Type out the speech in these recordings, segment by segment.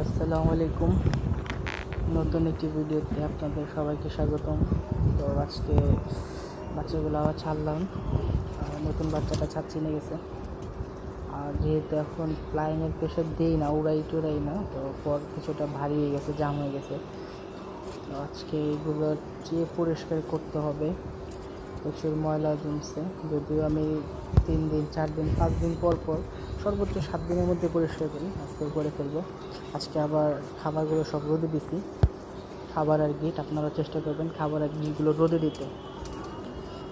আসসালামু আলাইকুম। নতুন একটি ভিডিওতে আপনাদের সবাইকে স্বাগতম। তো আজকে বাচ্চাগুলো আবার ছাড়লাম। নতুন বাচ্চাটা ছাদ চিনে গেছে। আর যেহেতু এখন ফ্লাইংয়ের প্রেশার দিই না, উড়াই টুড়াই না, তো পর কিছুটা ভারী হয়ে গেছে, জাম হয়ে গেছে। তো আজকে এগুলো চেয়ে পরিষ্কার করতে হবে। প্রচুর ময়লা জমছে। যদিও আমি 3 দিন 4 দিন 5 দিন পর পর সর্বোচ্চ 7 দিনের মধ্যে পরিষ্কার করি। আজকে করে ফেলবো। আজকে আবার খাবারগুলো সব রোদে দিছি। খাবার আর গিট আপনারা চেষ্টা করবেন খাবার আর গিটগুলো রোদে দিতে,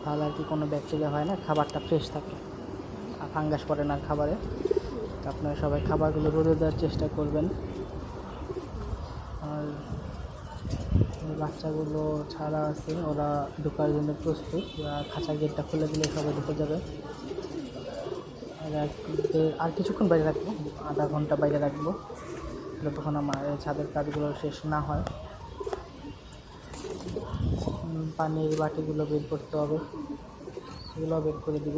তাহলে আর কি কোনো ব্যাকটেরিয়া হয় না, খাবারটা ফ্রেশ থাকে আর ফাঙ্গাস পড়ে না খাবারে। তো আপনারা সবাই খাবারগুলো রোদে দেওয়ার চেষ্টা করবেন। আর বাচ্চাগুলো ছাড়া আছে, ওরা ঢোকার জন্য প্রস্তুত। খাঁচা গেটটা খুলে দিলে সবাই ঢুকে যাবে। আর কিছুক্ষণ বাইরে রাখবো, আধা ঘন্টা বাইরে রাখবো, যতক্ষণ আমার ছাদের কাজগুলো শেষ না হয়। পানির বাটিগুলো বের করতে হবে, সেগুলো বের করে দিব।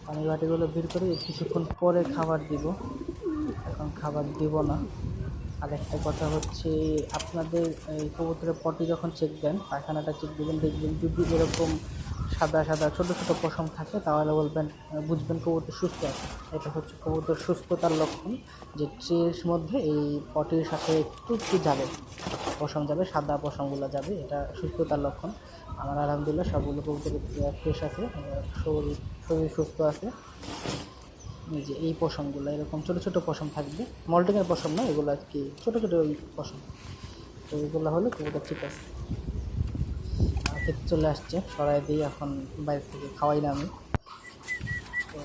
পানির বাটিগুলো বের করে কিছুক্ষণ পরে খাবার দিব, এখন খাবার দিব না। আর একটা কথা হচ্ছে, আপনাদের এই কবুতরের পটি যখন চেক দেন, পায়খানাটা চেক দেবেন, দেখবেন যদি এরকম সাদা সাদা ছোটো ছোটো পশম থাকে, তাহলে বলবেন বুঝবেন কবুতর সুস্থ আছে। এটা হচ্ছে কবুতর সুস্থতার লক্ষণ, যে ট্রের মধ্যে এই পটির সাথে একটু একটু যাবে, পশম যাবে, সাদা পশমগুলো যাবে, এটা সুস্থতার লক্ষণ। আমার আলহামদুলিল্লাহ সবগুলো কবুতর ফ্রেশ আছে, শরীর সুস্থ আছে। এই যে এই পশমগুলো এরকম ছোটো ছোটো পশম থাকবে, মল্টিংয়ের পশম না, এগুলো আর কি ছোটো ছোটো ওই পশম। তো এগুলো হলে কবুতর ঠিক আছে। খেতে চলে আসছে, সরাই দিই এখন, বাইরে থেকে খাওয়াই না আমি। তো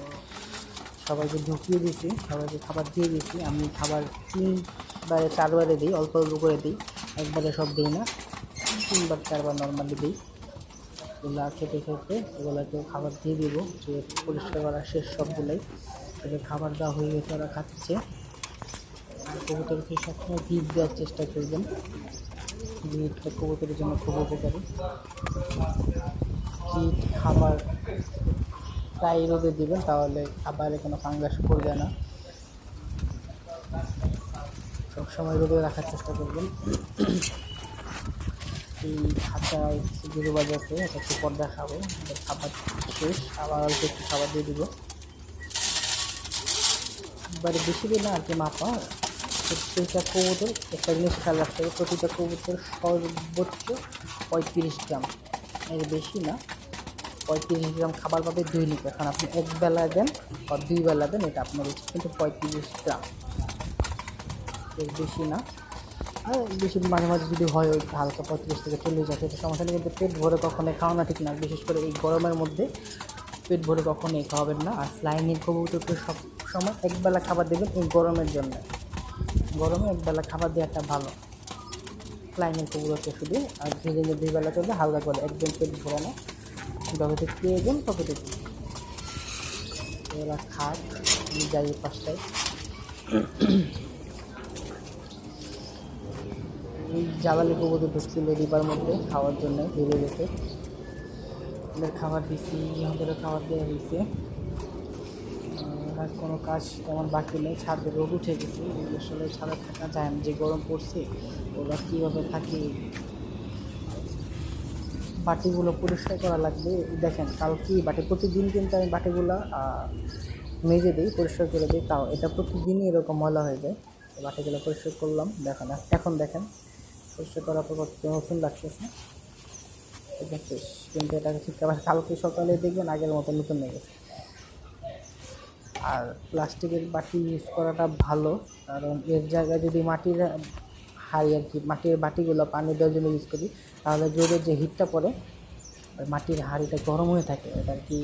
সবাইকে ঢুকিয়ে দিয়েছি, সবাইকে খাবার দিয়ে দিয়েছি। আমি খাবার 3-4বারে দিই, অল্প অল্প করে দিই, একবারে সব দিই না, 3-4বার নর্মালি দিই। এগুলো খেতে খেতে এগুলোকে খাবার দিয়ে দিব, যে পরিষ্কার করা শেষ সবগুলোই। এদের খাবার দেওয়া হয়ে গেছে, ওরা খাচ্ছে। আর কবুতরকে সবসময় গিট দেওয়ার চেষ্টা করবেন, গিটটা কবুতরের জন্য খুব উপকারী। গিট খাবার প্রায় রোদে দিবেন, তাহলে খাবারে কোনো ফাঙ্গাস পড়বে না। সবসময় রোদে রাখার চেষ্টা করবেন। এই খাঁচায় গরু বাজ আছে, এটা একটু পর দেখাবো। খাবার শেষ, আবার অল্প একটু খাবার দিয়ে দিব। এবারে বেশি দিন না আর কি, মাপা। প্রত্যেকটা কবুতর একটা জিনিস খেয়াল রাখতে হবে, প্রতিটা কবুতর সর্বোচ্চ 35 গ্রাম, এর বেশি না। 35 গ্রাম খাবার পাবে দৈনিক। এখন আপনি এক বেলা দেন বা 2 বেলা দেন, এটা আপনার উচিত, কিন্তু 35 গ্রাম, এর বেশি না। আর বেশি মাঝে মাঝে যদি হয় ওই হালকা 35 থেকে 40 যায়, সেটা সমস্যা নেই, কিন্তু পেট ভরে কখনোই খাওয়ানো ঠিক না, বিশেষ করে এই গরমের মধ্যে পেট ভরে কখনোই খাওয়াবেন না। আর ফ্লাইংয়ের কবুতরকে সব সময় একবেলা খাবার দেবেন এই গরমের জন্য। গরমে একবেলা খাবার দেওয়াটা ভালো ফ্লাইংয়ের কবুতরকে শুধু। আর ধীরে ধীরে 2 বেলা চলবে, হালকা করে, একদম পেট ভরে না, যতটুকু প্রয়োজন ততটুকু। এরা খাক, যাই 5টায়। এই জ্বালালি কবুতর ঢুকছিল ডিবার মধ্যে খাওয়ার জন্য, ভেবে গেছে। ওদের খাবার দিচ্ছি, ওদেরও খাবার দেওয়া হয়েছে। আর কোনো কাজ তেমন বাকি নেই, ছাদে রোদ উঠে গেছে, আসলে ছাদে থাকা যায় না, যে গরম পড়ছে। ওরা কীভাবে থাকে, বাটিগুলো পরিষ্কার করা লাগবে। দেখেন কালকে বাটি, প্রতিদিন কিন্তু আমি বাটিগুলো মেজে দিই, পরিষ্কার করে দিই, তাও এটা প্রতিদিনই এরকম ময়লা হয়ে যায়। বাটিগুলো পরিষ্কার করলাম, দেখেন এখন দেখেন পরিষ্কার করার পর নতুন লাগতেছে, এটা শেষ। কিন্তু এটাকে ঠিক আবার কালকে সকালে দেখবেন আগের মতো নতুন হয়ে গেছে। আর প্লাস্টিকের বাটি ইউজ করাটা ভালো, কারণ এর জায়গায় যদি মাটির হাঁড়ি আর কি, মাটির বাটিগুলো পানি দেওয়ার জন্য ইউজ করি, তাহলে জোরে যে হিটটা পড়ে, ওই মাটির হাঁড়িটা গরম হয়ে থাকে, এটা আর কি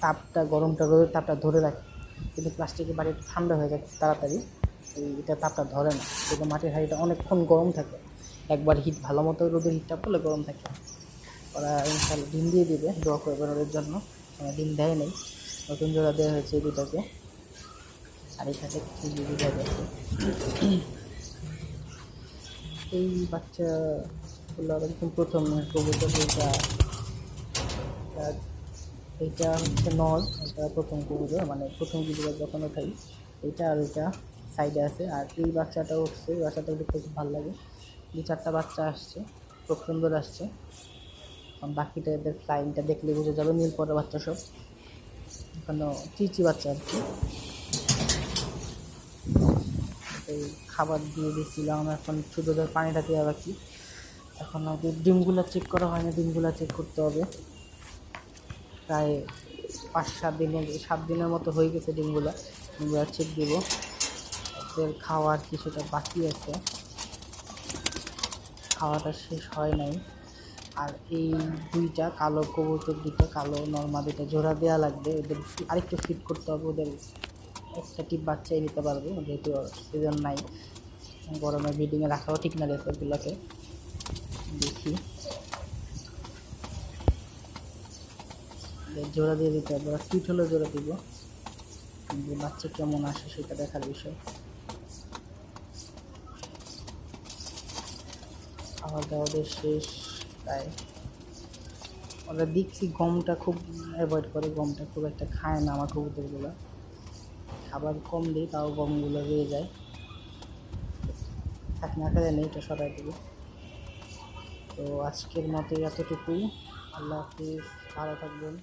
তাপটা, গরমটা, রোদের তাপটা ধরে রাখে। কিন্তু প্লাস্টিকের বাটিটা ঠান্ডা হয়ে যায় তাড়াতাড়ি, এটা তাপটা ধরে না, কিন্তু মাটির হাঁড়িটা অনেকক্ষণ গরম থাকে। একবার হিট ভালো মতো রোদের হিটটা পড়লে গরম থাকে। ওরা ইনশাল্লাহ ডিম দিয়ে দিবে, দোয়া করবেন ওদের জন্য। ডিম দেয় নেই, নতুন জোড়া দেওয়া হয়েছে এই দুটাকে, আর এখানে কিছু দিয়ে দেওয়া যাচ্ছে। এই বাচ্চাগুলো একদম প্রথম কবুতর, এইটা হচ্ছে নর, এটা প্রথম কবুতর, মানে প্রথম কবুতর যখন ওঠাই, এইটা আর এটা সাইডে আছে। আর এই বাচ্চাটা উঠছে, এই বাচ্চাটা দেখতে খুব ভালো লাগে। 2-4টা বাচ্চা আসছে, খুব সুন্দর আসছে। বাকিটা এদের ফ্লাইংটা দেখলে বুঝে যাবে, নীল পরে বাচ্চা সব। এখানে চিচি বাচ্চা আর কি। এই খাবার দিয়ে দিয়েছিলাম, এখন শুধু ওদের পানিটা দেওয়া বাকি। এখন ওদের ডিমগুলো চেক করা হয় না, ডিমগুলো চেক করতে হবে। প্রায় 7 দিনের মতো হয়ে গেছে ডিমগুলো চেক দিব। ওদের খাওয়ার কিছুটা বাকি আছে, খাওয়াটা শেষ হয় নাই। আর এই 2টা কালো কবুতর, 2টা কালো নর্মা, 2টা জোড়া দেওয়া লাগবে। ওদের আরেকটু ফিট করতে হবে, ওদের একটা টিপ বাচ্চাই দিতে পারবো, যেহেতু সিজন নাই। গরমে ব্রিডিংয়ে রাখাও ঠিক না রেসেপগুলোকে। দেখি জোড়া দিয়ে দিতে হবে, ফিট হলে জোড়া দিব। কিন্তু বাচ্চা কেমন আসে সেটা দেখার বিষয়। খাওয়া দাওয়া শেষ প্রায়। ওরা দেখছি গমটা খুব অ্যাভয়েড করে, গমটা খুব একটা খায় না আমার কবুতরগুলো। খাবার কম দিই, তাও গমগুলো রয়ে যায়। থাক না খেলে নেই, এটা সরাই দেবো। তো আজকের মতো এতটুকুই। আল্লাহ হাফিজ, ভালো থাকবেন।